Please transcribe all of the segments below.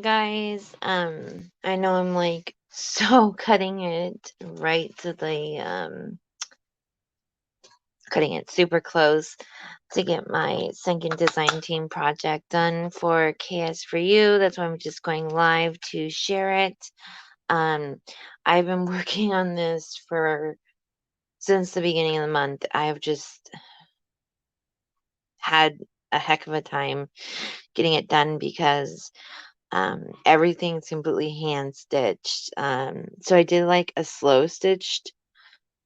Guys, I know I'm like so cutting it right to the cutting it super close to get my second design team project done for KS4U. That's why I'm just going live to share it. Um, I've been working on this for since the beginning of the month. I have just had a heck of a time getting it done because everything's completely hand stitched. So I did like a slow stitched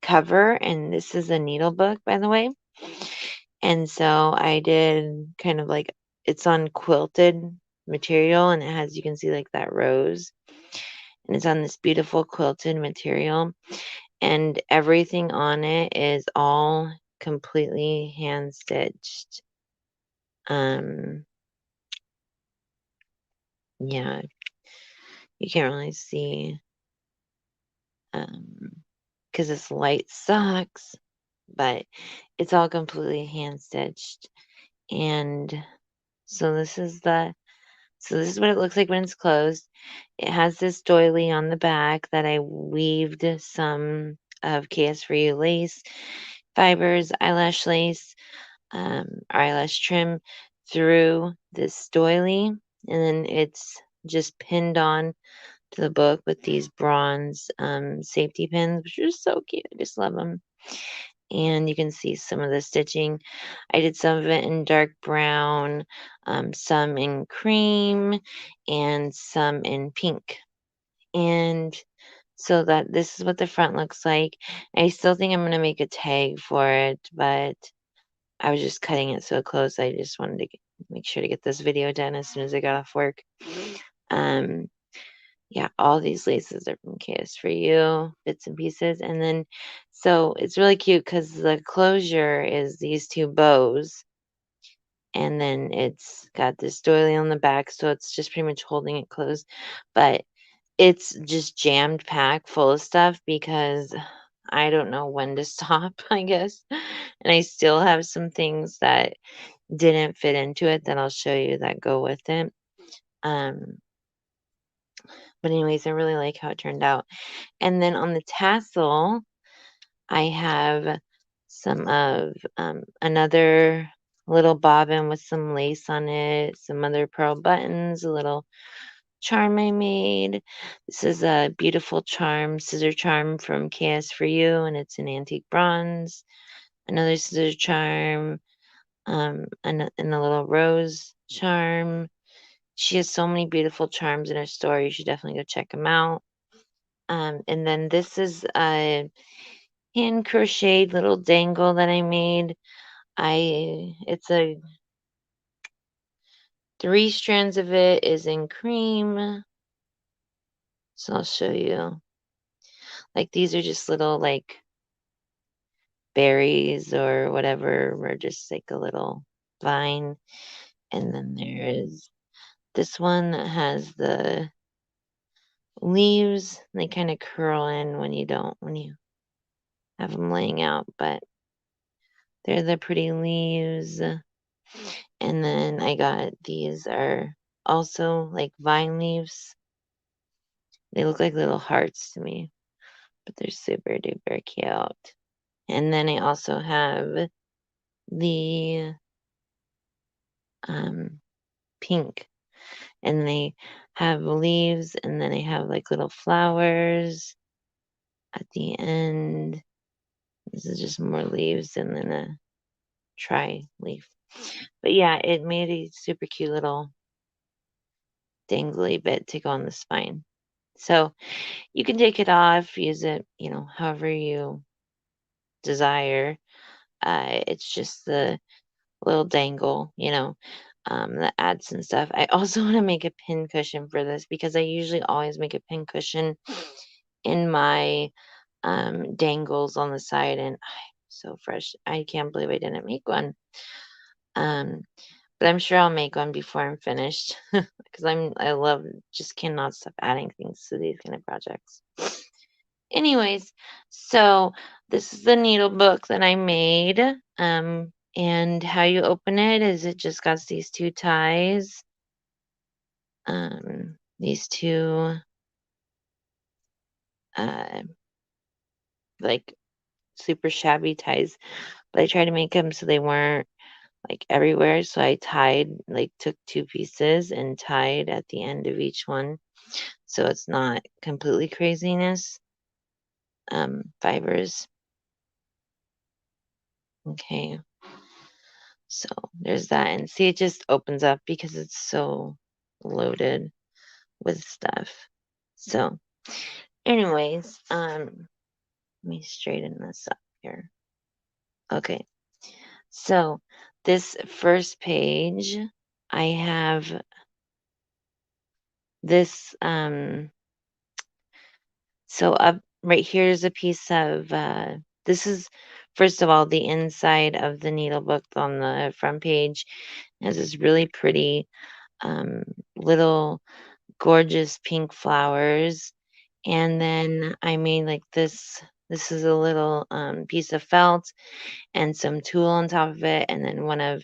cover, and this is a needle book, by the way. And so I did kind of like it's on quilted material, and it has, you can see like that rose, and it's on this beautiful quilted material, and everything on it is all completely hand stitched. Um, yeah, you can't really see because this light sucks, but it's all completely hand stitched. And so this is what it looks like when it's closed. It has this doily on the back that I weaved some of KS4U lace fibers, eyelash lace, eyelash trim through this doily, and then it's just pinned on to the book with these bronze safety pins, which are so cute. I just love them. And you can see some of the stitching. I did some of it in dark brown, some in cream, and some in pink. And so that this is what the front looks like. I still think I'm going to make a tag for it, but I was just cutting it so close. I just wanted to make sure to get this video done as soon as I got off work. Um, yeah, all these laces are from KS4U, bits and pieces. And then, so it's really cute because the closure is these two bows. And then it's got this doily on the back. So it's just pretty much holding it closed. But it's just jammed packed full of stuff because I don't know when to stop, I guess. And I still have some things that didn't fit into it that I'll show you that go with it. Um, but anyways, I really like how it turned out. And then on the tassel, I have some of another little bobbin with some lace on it, some other pearl buttons, a little charm I made. This is a beautiful charm, scissor charm from KS4U, and it's an antique bronze. Another scissor charm, and a little rose charm. She has so many beautiful charms in her store. You should definitely go check them out. And then this is a hand crocheted little dangle that I made. It's a three strands of it is in cream. So I'll show you. Like these are just little like berries or whatever, or just like a little vine. And then there is this one that has the leaves. They kind of curl in when you have them laying out, but they're the pretty leaves. And then I got these are also like vine leaves. They look like little hearts to me, but they're super duper cute. And then I also have the um, pink, and they have leaves, and then I have like little flowers at the end. This is just more leaves and then a tri leaf. But yeah, it made a super cute little dangly bit to go on the spine. So you can take it off, use it, however you desire. It's just the little dangle, that adds some stuff. I also want to make a pin cushion for this because I usually always make a pin cushion in my dangles on the side, and I'm so fresh. I can't believe I didn't make one. Um, but I'm sure I'll make one before I'm finished because I love just cannot stop adding things to these kind of projects. Anyways, so this is the needle book that I made. And how you open it is it just got these two ties. these two, uh, like super shabby ties, but I tried to make them so they weren't like everywhere. So I tied, like took two pieces and tied at the end of each one. So it's not completely craziness. Fibers. Okay. So there's that. And see, it just opens up because it's so loaded with stuff. So anyways, let me straighten this up here. Okay. So this first page, I have this, so up right here is a piece of, this is, first of all, the inside of the needle book on the front page. It has this really pretty, little gorgeous pink flowers. And then I made like this is a little, piece of felt and some tulle on top of it. And then one of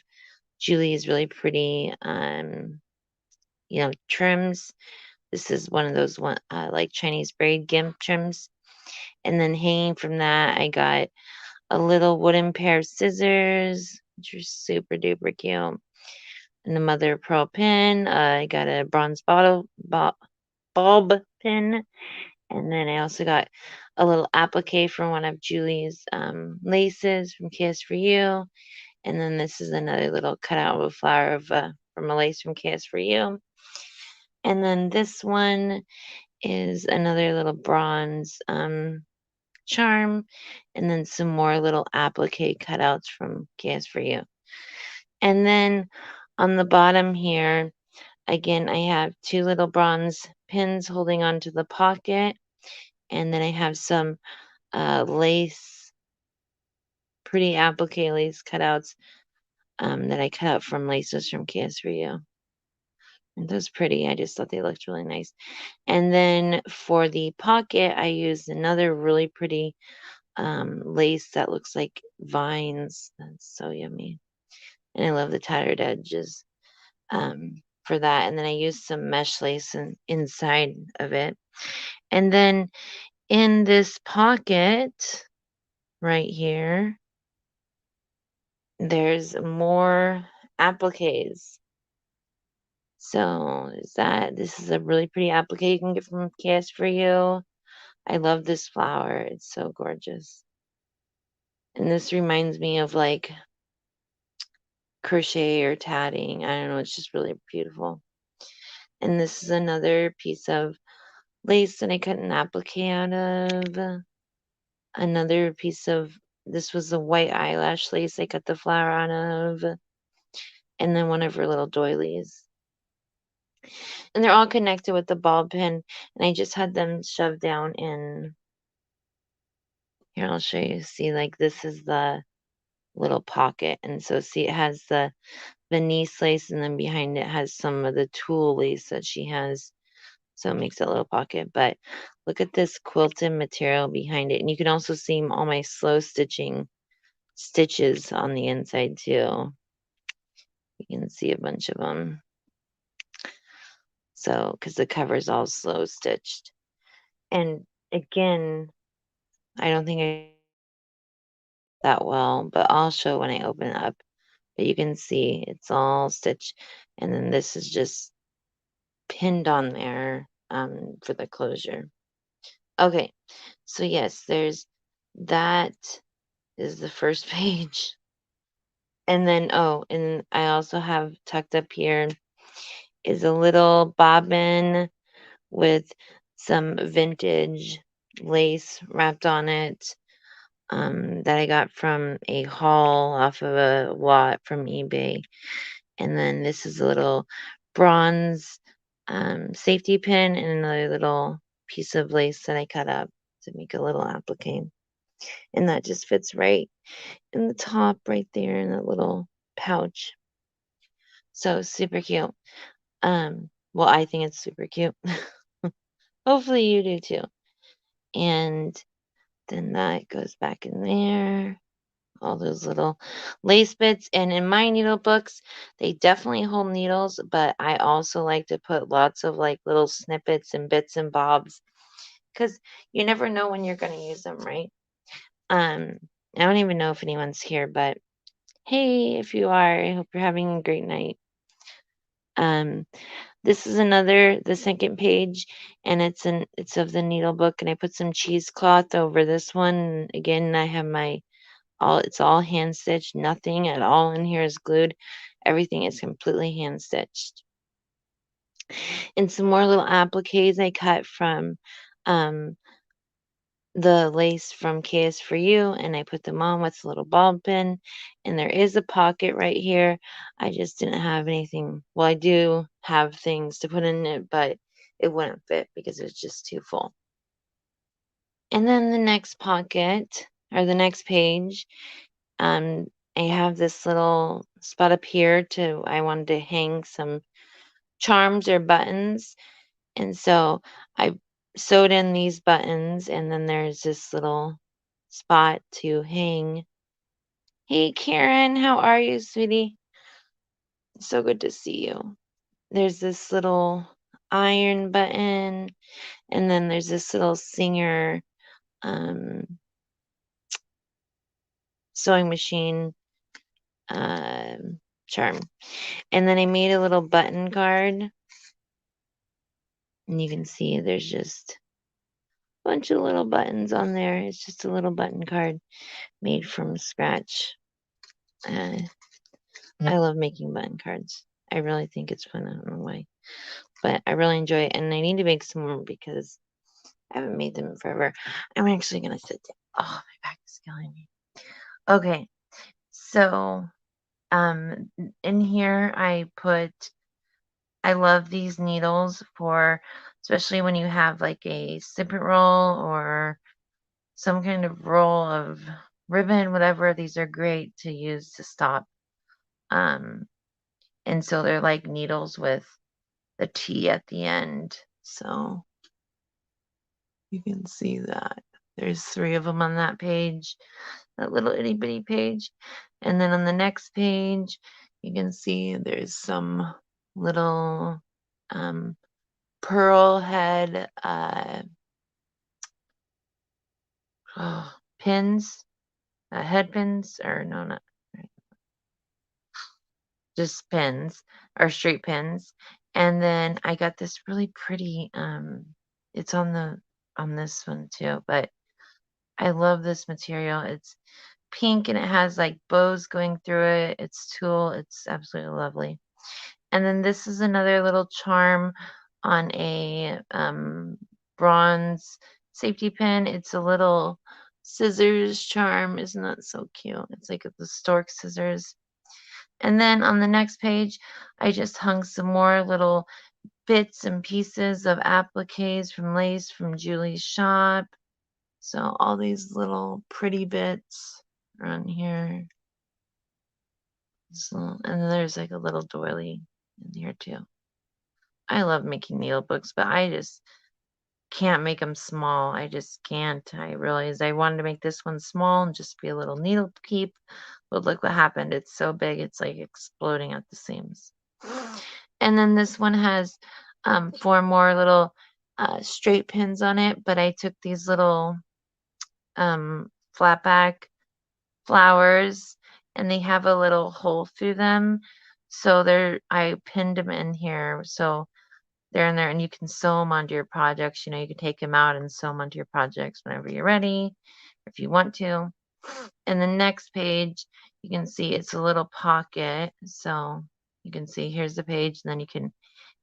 Julie's really pretty, trims. This is one of those like Chinese braid gimp trims. And then hanging from that, I got a little wooden pair of scissors, which are super duper cute. And the mother of pearl pin. I got a bronze bulb pin. And then I also got a little applique from one of Julie's laces from KS4U. And then this is another little cutout of a flower from a lace from KS4U. And then this one is another little bronze charm, and then some more little applique cutouts from KS4U. And then on the bottom here, again, I have two little bronze pins holding onto the pocket, and then I have some lace, pretty applique lace cutouts that I cut out from laces from KS4U. And those pretty. I just thought they looked really nice. And then for the pocket, I used another really pretty lace that looks like vines. That's so yummy. And I love the tattered edges for that. And then I used some mesh lace inside of it. And then in this pocket right here, there's more appliques. So this is a really pretty applique you can get from KS4U. I love this flower. It's so gorgeous. And this reminds me of like crochet or tatting. I don't know. It's just really beautiful. And this is another piece of lace that I cut an applique out of. Another piece of, this was a white eyelash lace I cut the flower out of. And then one of her little doilies. And they're all connected with the ball pin. And I just had them shoved down in, here, I'll show you. See, like this is the little pocket. And so see, it has the Venice lace, and then behind it has some of the tulle lace that she has. So it makes a little pocket. But look at this quilted material behind it. And you can also see all my slow stitching stitches on the inside too. You can see a bunch of them. So, because the cover is all slow stitched. And again, I don't think I that well, but I'll show when I open it up. But you can see it's all stitched. And then this is just pinned on there for the closure. Okay, so yes, that is the first page. And then, oh, and I also have tucked up here is a little bobbin with some vintage lace wrapped on it that I got from a haul off of a lot from eBay. And then this is a little bronze safety pin and another little piece of lace that I cut up to make a little applique. And that just fits right in the top right there in that little pouch. So super cute. Well, I think it's super cute. Hopefully you do too. And then that goes back in there. all those little lace bits. And in my needle books, they definitely hold needles, but I also like to put lots of like little snippets and bits and bobs because you never know when you're going to use them, right? Um, I don't even know if anyone's here, but hey, if you are, I hope you're having a great night. Um, this is the second page, and it's of the needle book, and I put some cheesecloth over this one. And again, I have it's all hand stitched. Nothing at all in here is glued. Everything is completely hand stitched. And some more little appliques I cut from um, the lace from KS4U, and I put them on with a little ball pin. And there is a pocket right here. I just didn't have anything. Well, I do have things to put in it, but it wouldn't fit because it's just too full. And then the next pocket, or the next page, um, I have this little spot up here I wanted to hang some charms or buttons. And so I sewed in these buttons, and then there's this little spot to hang. Hey, Karen, how are you, sweetie? So good to see you. There's this little iron button, and then there's this little Singer sewing machine charm. And then I made a little button card, and you can see there's just a bunch of little buttons on there. It's just a little button card made from scratch. Uh, I love making button cards. I really think it's fun. I don't know why, but I really enjoy it, and I need to make some more because I haven't made them in forever. I'm actually gonna sit down. Oh, my back is killing me. Okay, so in here I love these needles for, especially when you have like a zippet roll or some kind of roll of ribbon, whatever. These are great to use to stop. And so they're like needles with the T at the end. So you can see that. There's 3 of them on that page, that little itty bitty page. And then on the next page, you can see there's some little pearl head pins, head pins, or no, not just pins or straight pins. And then I got this really pretty, it's on this one too, but I love this material. It's pink and it has like bows going through it. It's tulle. It's absolutely lovely. And then this is another little charm on a bronze safety pin. It's a little scissors charm. Isn't that so cute? It's like the stork scissors. And then on the next page, I just hung some more little bits and pieces of appliques from lace from Julie's shop. So all these little pretty bits are on here. So, and then there's like a little doily in here too. I love making needle books, but I just can't make them small. I just can't. I realized I wanted to make this one small and just be a little needle keep, but look what happened. It's so big, it's like exploding at the seams. And then this one has 4 more little straight pins on it, but I took these little flat back flowers and they have a little hole through them. So I pinned them in here. So they're in there and you can sew them onto your projects. You know, you can take them out and sew them onto your projects whenever you're ready, if you want to. And the next page, you can see it's a little pocket. So you can see here's the page, and then you can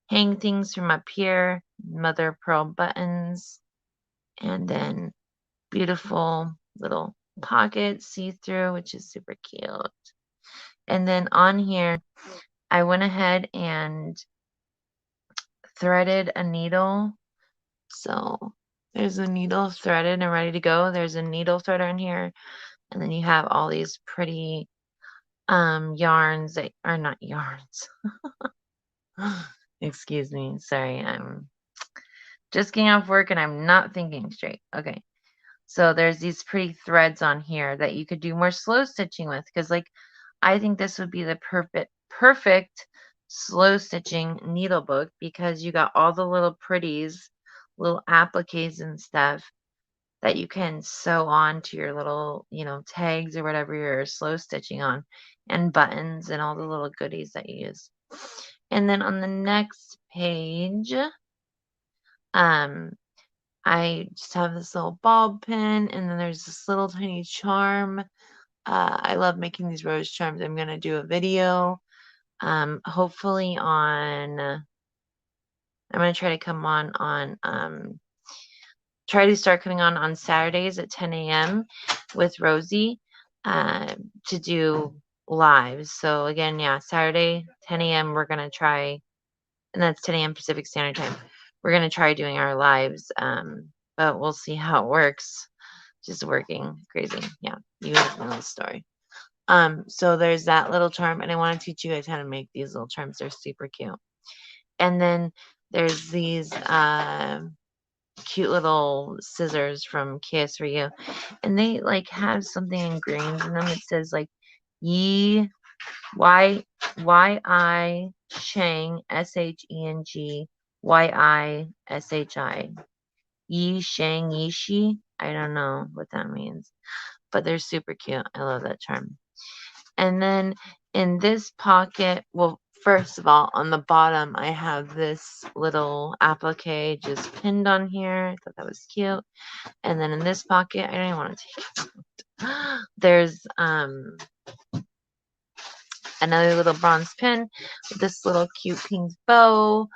hang things from up here, mother of pearl buttons, and then beautiful little pocket see-through, which is super cute. And then on here, I went ahead and threaded a needle. So there's a needle threaded and ready to go. There's a needle threader in here. And then you have all these pretty yarns that are not yarns. Excuse me. Sorry. I'm just getting off work and I'm not thinking straight. Okay. So there's these pretty threads on here that you could do more slow stitching with, because like I think this would be the perfect slow stitching needle book, because you got all the little pretties, little appliques and stuff that you can sew on to your little, tags or whatever you're slow stitching on, and buttons and all the little goodies that you use. And then on the next page, um, I just have this little ball pin, and then there's this little tiny charm. I love making these rose charms. I'm going to do a video, hopefully I'm going to try to come try to start coming on Saturdays at 10 a.m. with Rosie, to do lives. So again, yeah, Saturday, 10 a.m. we're going to try, and that's 10 a.m. Pacific Standard Time. We're going to try doing our lives, but we'll see how it works. Just working crazy. Yeah, you guys know the story. So there's that little charm, and I want to teach you guys how to make these little charms. They're super cute. And then there's these cute little scissors from KS4U, and they like have something engraved in them. It says like Yi Y Sheng SHENG YISHI Yi Shang Yishi. I don't know what that means, but they're super cute. I love that charm. And then in this pocket, well, first of all, on the bottom, I have this little applique just pinned on here. I thought that was cute. And then in this pocket, I don't even want to take it out. There's another little bronze pin with this little cute pink bow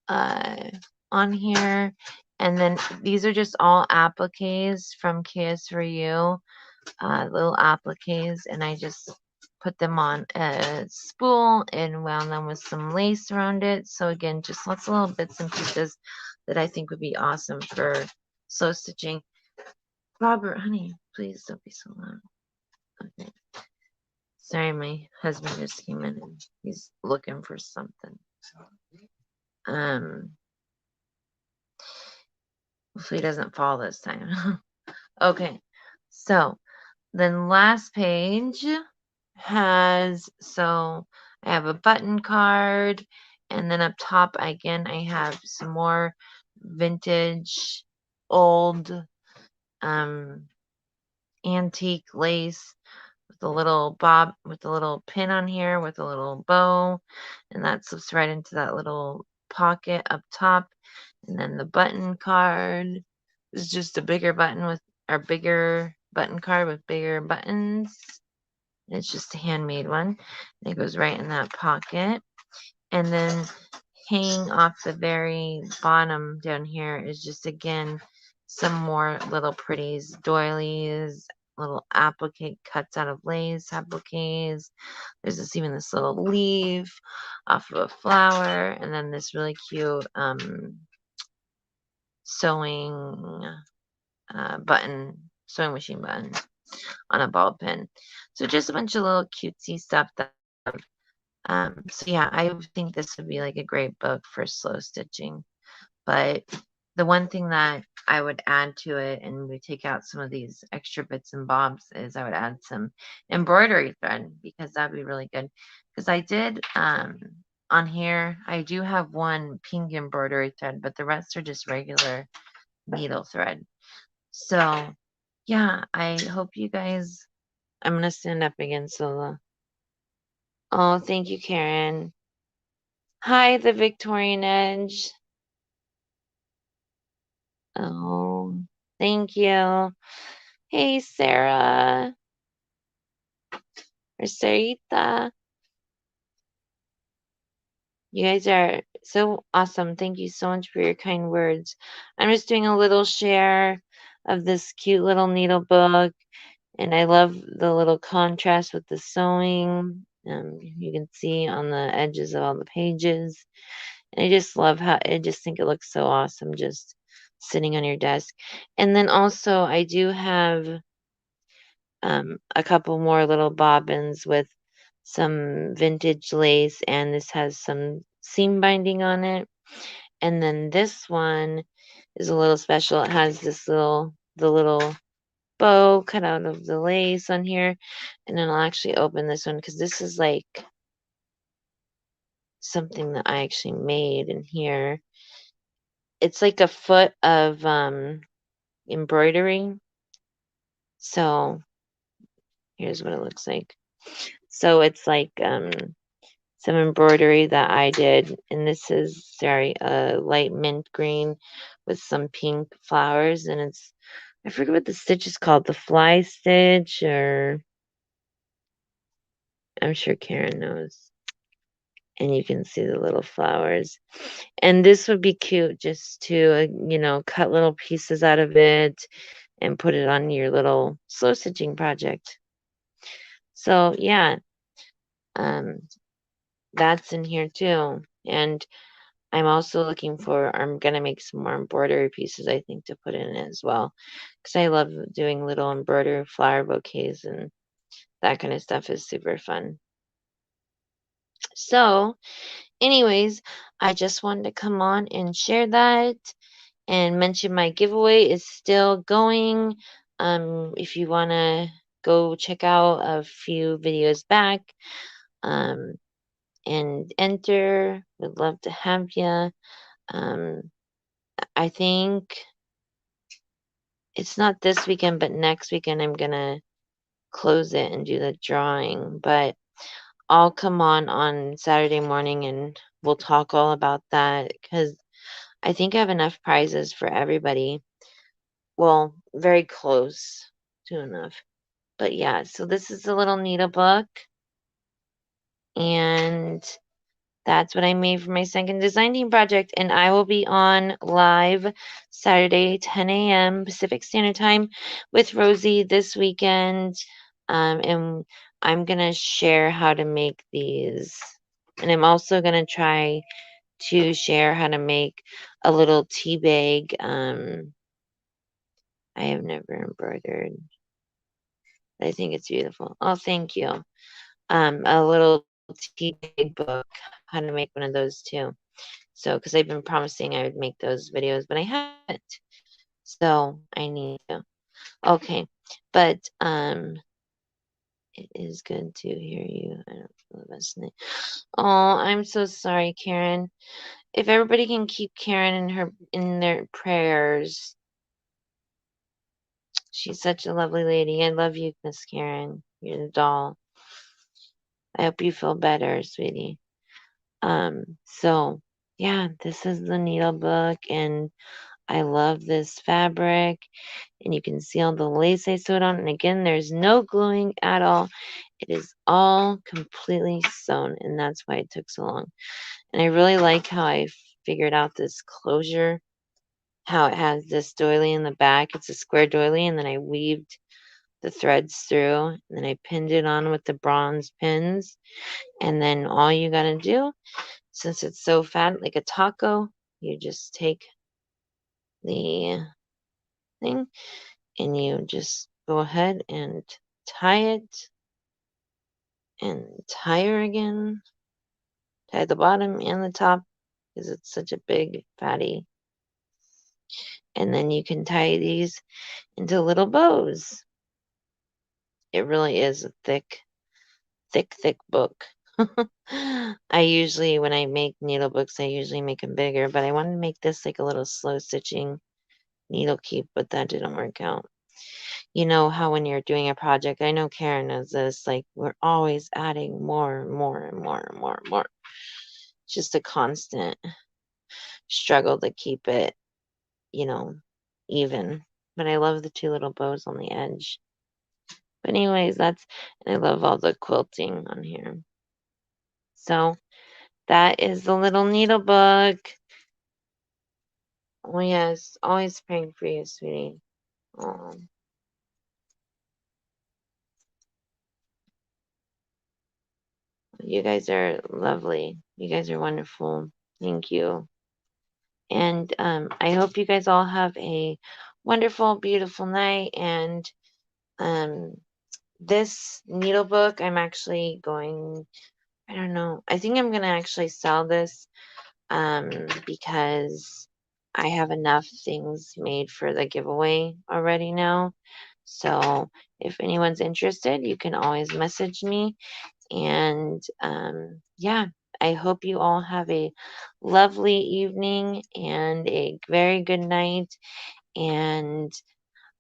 on here. And then these are just all appliques from KS4U, little appliques, and I just put them on a spool and wound them with some lace around it. So again, just lots of little bits and pieces that I think would be awesome for slow stitching. Robert, honey, please don't be so loud. Okay. Sorry, my husband just came in and he's looking for something. Hopefully he doesn't fall this time. Okay, so then last page has, so I have a button card, and then up top again I have some more vintage old antique lace with a little bob, with a little pin on here with a little bow, and that slips right into that little pocket up top. And then the button card is just a bigger button with our bigger button card with bigger buttons. It's just a handmade one. And it goes right in that pocket. And then hanging off the very bottom down here is just, again, some more little pretties, doilies, little applique cuts out of lace appliques. There's even this little leaf off of a flower, and then this really cute sewing machine button on a ball pin. So just a bunch of little cutesy stuff that so yeah, I think this would be like a great book for slow stitching. But the one thing that I would add to it, and we take out some of these extra bits and bobs, is I would add some embroidery thread, because that'd be really good. Because I did on here, I do have one pink embroidery thread, but the rest are just regular needle thread. So yeah, I hope you guys, I'm going to stand up again, Sola. Oh, thank you, Karen. Hi, the Victorian Edge. Oh, thank you. Hey, Sarah. Or Sarita. You guys are so awesome. Thank you so much for your kind words. I'm just doing a little share of this cute little needle book. And I love the little contrast with the sewing. You can see on the edges of all the pages. And I just love how, I just think it looks so awesome just sitting on your desk. And then also I do have a couple more little bobbins with some vintage lace, and this has some seam binding on it. And then this one is a little special. It has this the little bow cut out of the lace on here. And then I'll actually open this one because this is like something that I actually made in here. It's like a foot of embroidery. So here's what it looks like. So it's like some embroidery that I did, and this is a light mint green with some pink flowers, and I forget what the stitch is called, the fly stitch, or I'm sure Karen knows. And you can see the little flowers. And this would be cute just to, cut little pieces out of it and put it on your little slow stitching project. So yeah, um, that's in here too. And I'm going to make some more embroidery pieces, I think, to put in it as well. Because I love doing little embroidery flower bouquets, and that kind of stuff is super fun. So, anyways, I just wanted to come on and share that and mention my giveaway is still going. If you want to go check out a few videos back and enter, would love to have you. I think it's not this weekend, but next weekend I'm going to close it and do the drawing. But I'll come on Saturday morning and we'll talk all about that because I think I have enough prizes for everybody. Well, very close to enough. But yeah, so this is a little needle book. And that's what I made for my second design team project. And I will be on live Saturday, 10 a.m. Pacific Standard Time with Rosie this weekend. And I'm going to share how to make these. And I'm also going to try to share how to make a little tea bag. I have never embroidered. I think it's beautiful. Oh, thank you. A little tea bag book, how to make one of those too. So, because I've been promising I would make those videos, but I haven't. So I need to. Okay, but it is good to hear you. I don't feel the best. Oh, I'm so sorry, Karen. If everybody can keep Karen in their prayers, she's such a lovely lady. I love you, Miss Karen. You're the doll. I hope you feel better, sweetie. So yeah, this is the needle book, and I love this fabric, and you can see all the lace I sewed on. And again, there's no gluing at all. It is all completely sewn, and that's why it took so long. And I really like how I figured out this closure, how it has this doily in the back. It's a square doily, and then I weaved the threads through, and then I pinned it on with the bronze pins. And then all you gotta do, since it's so fat, like a taco, you just take the thing and you just go ahead and tie it and tie her again. Tie the bottom and the top because it's such a big fatty. And then you can tie these into little bows. It really is a thick, thick, thick book. I usually, when I make needle books, I usually make them bigger, but I wanted to make this like a little slow stitching needle keep, but that didn't work out. You know how when you're doing a project, I know Karen knows this, like we're always adding more and more and more and more and more. It's just a constant struggle to keep it, you know, even. But I love the two little bows on the edge. But anyways, and I love all the quilting on here. So that is the little needle book. Oh yes, always praying for you, sweetie. You guys are lovely. You guys are wonderful. Thank you. And I hope you guys all have a wonderful, beautiful night. And um, this needle book, I'm actually going, I don't know, I think I'm going to actually sell this because I have enough things made for the giveaway already now. So if anyone's interested, you can always message me. And yeah, I hope you all have a lovely evening and a very good night. And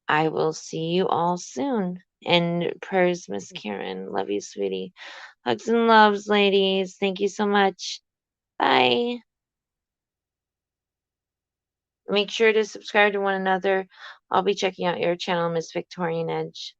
I will see you all soon. And prayers, Miss Karen. Love you, sweetie. Hugs and loves, ladies. Thank you so much. Bye. Make sure to subscribe to one another. I'll be checking out your channel, Miss Victorian Edge.